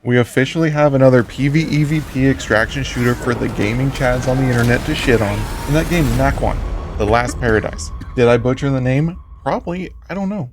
We officially have another PvEVP extraction shooter for the gaming chads on the internet to shit on. And that game's Nakwon, The Last Paradise. Did I butcher the name? Probably, I don't know.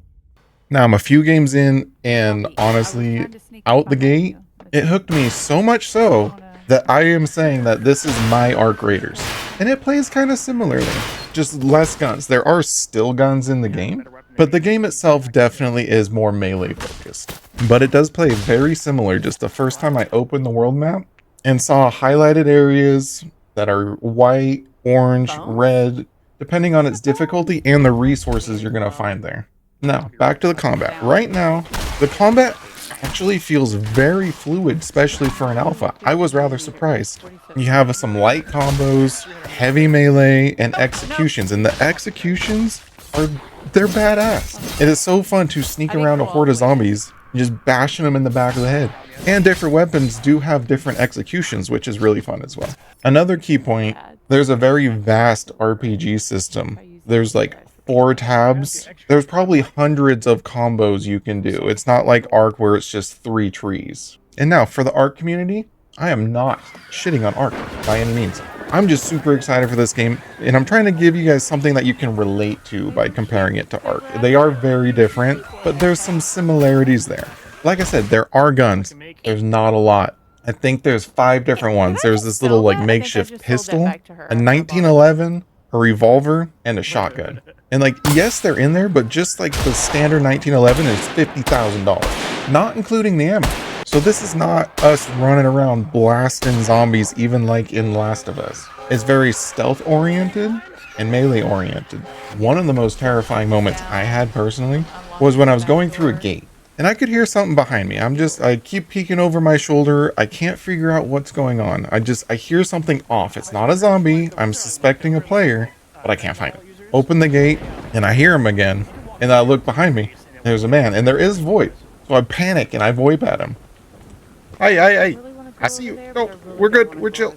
Now I'm a few games in, and honestly, out the gate, it hooked me so much so that I am saying that this is my Arc Raiders. And it plays kind of similarly, just less guns. There are still guns in the game, but the game itself definitely is more melee focused. But it does play very similar. Just the first time I opened the world map and saw highlighted areas that are white, orange, red, depending on its difficulty and the resources you're going to find there. Now, back to the combat. Right now, the combat actually feels very fluid, especially for an alpha. I was rather surprised. You have some light combos, heavy melee, and executions. And the executions they're badass. It is so fun to sneak around a horde of zombies, just bashing them in the back of the head. And different weapons do have different executions, which is really fun as well. Another key point, there's a very vast RPG system. There's like 4 tabs. There's probably hundreds of combos you can do. It's not like Ark where it's just 3 trees. And now for the Ark community, I am not shitting on Ark by any means. I'm just super excited for this game, and I'm trying to give you guys something that you can relate to by comparing it to Ark. They are very different, but there's some similarities there. Like I said, there are guns. There's not a lot. I think there's 5 different ones. There's this little like makeshift pistol, a 1911, a revolver, and a shotgun. And like, yes, they're in there, but just like the standard 1911 is $50,000, not including the ammo. So this is not us running around blasting zombies, even like in Last of Us. It's very stealth oriented and melee oriented. One of the most terrifying moments I had personally was when I was going through a gate and I could hear something behind me. I keep peeking over my shoulder. I can't figure out what's going on. I hear something off. It's not a zombie. I'm suspecting a player, but I can't find it. Open the gate and I hear him again. And I look behind me. There's a man and there is VoIP. So I panic and I VoIP at him. Hey, I see you. No, we're good. We're chill.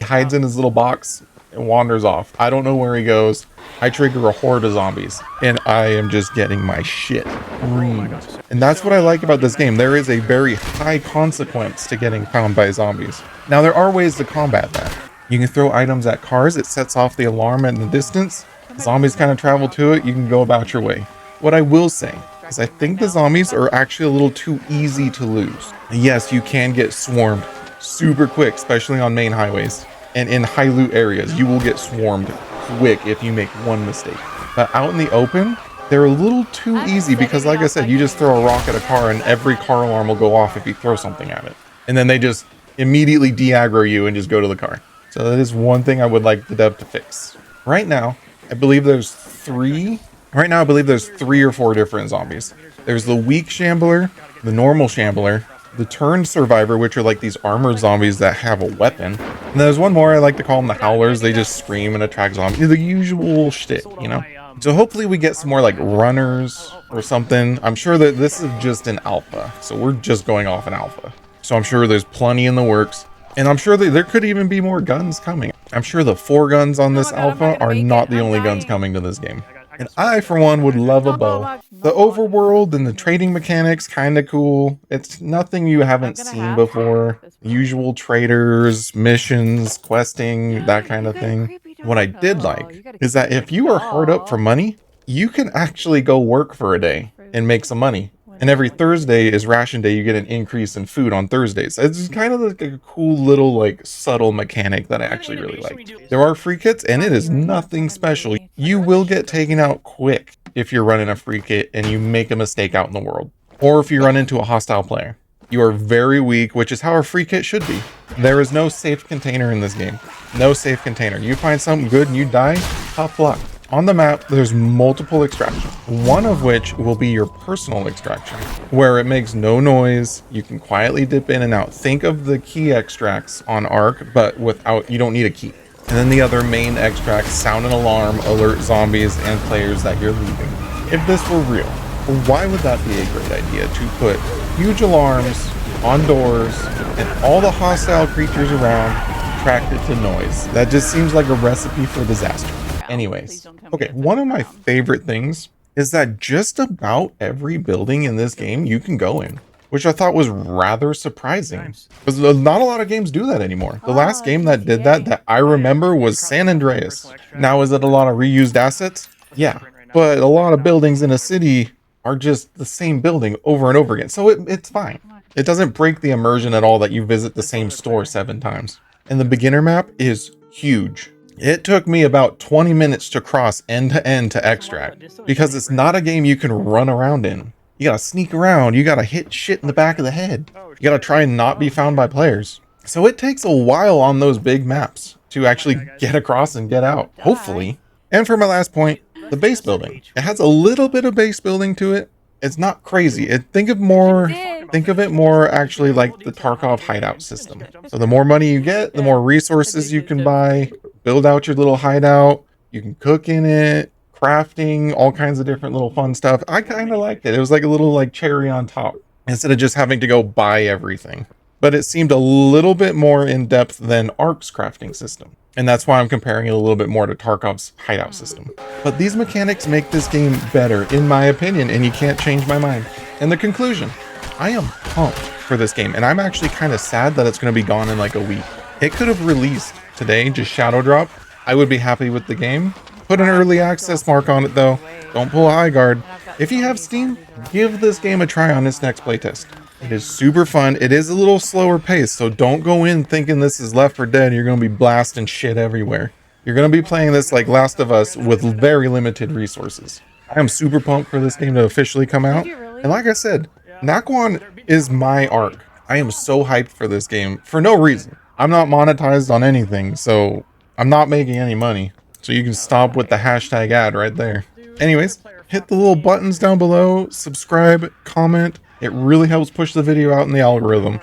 He hides in his little box and wanders off. I don't know where he goes. I trigger a horde of zombies and I am just getting my shit reamed. And that's what I like about this game. There is a very high consequence to getting found by zombies. Now there are ways to combat that. You can throw items at cars. It sets off the alarm in the distance. Zombies kind of travel to it. You can go about your way. What I will say is I think the zombies are actually a little too easy to lose. Yes, you can get swarmed super quick, especially on main highways. And in high loot areas, you will get swarmed quick if you make one mistake. But out in the open, they're a little too easy because like I said, you just throw a rock at a car and every car alarm will go off if you throw something at it. And then they just immediately de-aggro you and just go to the car. So that is one thing I would like the dev to fix. Right now, I believe there's 3 or 4 different zombies. There's the weak shambler, the normal shambler, the turned survivor, which are like these armored zombies that have a weapon. And there's one more, I like to call them the howlers. They just scream and attract zombies. The usual shit, you know? So hopefully we get some more like runners or something. I'm sure that this is just an alpha. So we're just going off an alpha. So I'm sure there's plenty in the works. And I'm sure that there could even be more guns coming. I'm sure the 4 guns on this alpha are not the only guns coming to this game. And I, for one, would love a bow. The overworld and the trading mechanics, kind of cool. It's nothing you haven't seen before. Usual traders, missions, questing, that kind of thing. What I did like is that if you are hard up for money, you can actually go work for a day and make some money. And every Thursday is ration day. You get an increase in food on Thursdays. It's kind of like a cool little like subtle mechanic that I actually really liked. There are free kits and it is nothing special. You will get taken out quick if you're running a free kit and you make a mistake out in the world. Or if you run into a hostile player. You are very weak, which is how a free kit should be. There is no safe container in this game. No safe container. You find something good and you die, tough luck. On the map, there's multiple extractions, one of which will be your personal extraction, where it makes no noise. You can quietly dip in and out. Think of the key extracts on Ark, but you don't need a key. And then the other main extracts sound an alarm, alert zombies and players that you're leaving. If this were real, why would that be a great idea to put huge alarms on doors and all the hostile creatures around attracted to noise? That just seems like a recipe for disaster. Anyways, okay, one of my favorite things is that just about every building in this game you can go in. which I thought was rather surprising. Because not a lot of games do that anymore. The last game that did that I remember was San Andreas. Now, is it a lot of reused assets? Yeah, but a lot of buildings in a city are just the same building over and over again, so it's fine. It doesn't break the immersion at all that you visit the same store 7 times. And the beginner map is huge. It took me about 20 minutes to cross end to end to extract, because it's not a game you can run around in. You gotta sneak around, you gotta hit shit in the back of the head. You gotta try and not be found by players. So it takes a while on those big maps to actually get across and get out, hopefully. And for my last point, the base building. It has a little bit of base building to it. It's not crazy. Think of it more actually like the Tarkov hideout system. So the more money you get, the more resources you can buy, build out your little hideout, you can cook in it, crafting, all kinds of different little fun stuff. I kind of liked it. It was like a little like cherry on top instead of just having to go buy everything. But it seemed a little bit more in depth than Ark's crafting system. And that's why I'm comparing it a little bit more to Tarkov's hideout system. But these mechanics make this game better, in my opinion, and you can't change my mind. And the conclusion, I am pumped for this game, and I'm actually kind of sad that it's going to be gone in like a week. It could have released today, just shadow drop. I would be happy with the game. Put an early access mark on it though. Don't pull a high guard. If you have Steam, give this game a try on this next playtest. It is super fun. It is a little slower paced, so don't go in thinking this is Left 4 Dead. You're going to be blasting shit everywhere. You're going to be playing this like Last of Us with very limited resources. I am super pumped for this game to officially come out. And like I said, Nakwon is my arc. I am so hyped for this game for no reason. I'm not monetized on anything, so I'm not making any money. So you can stop with the hashtag ad right there. Anyways, hit the little buttons down below, subscribe, comment. It really helps push the video out in the algorithm.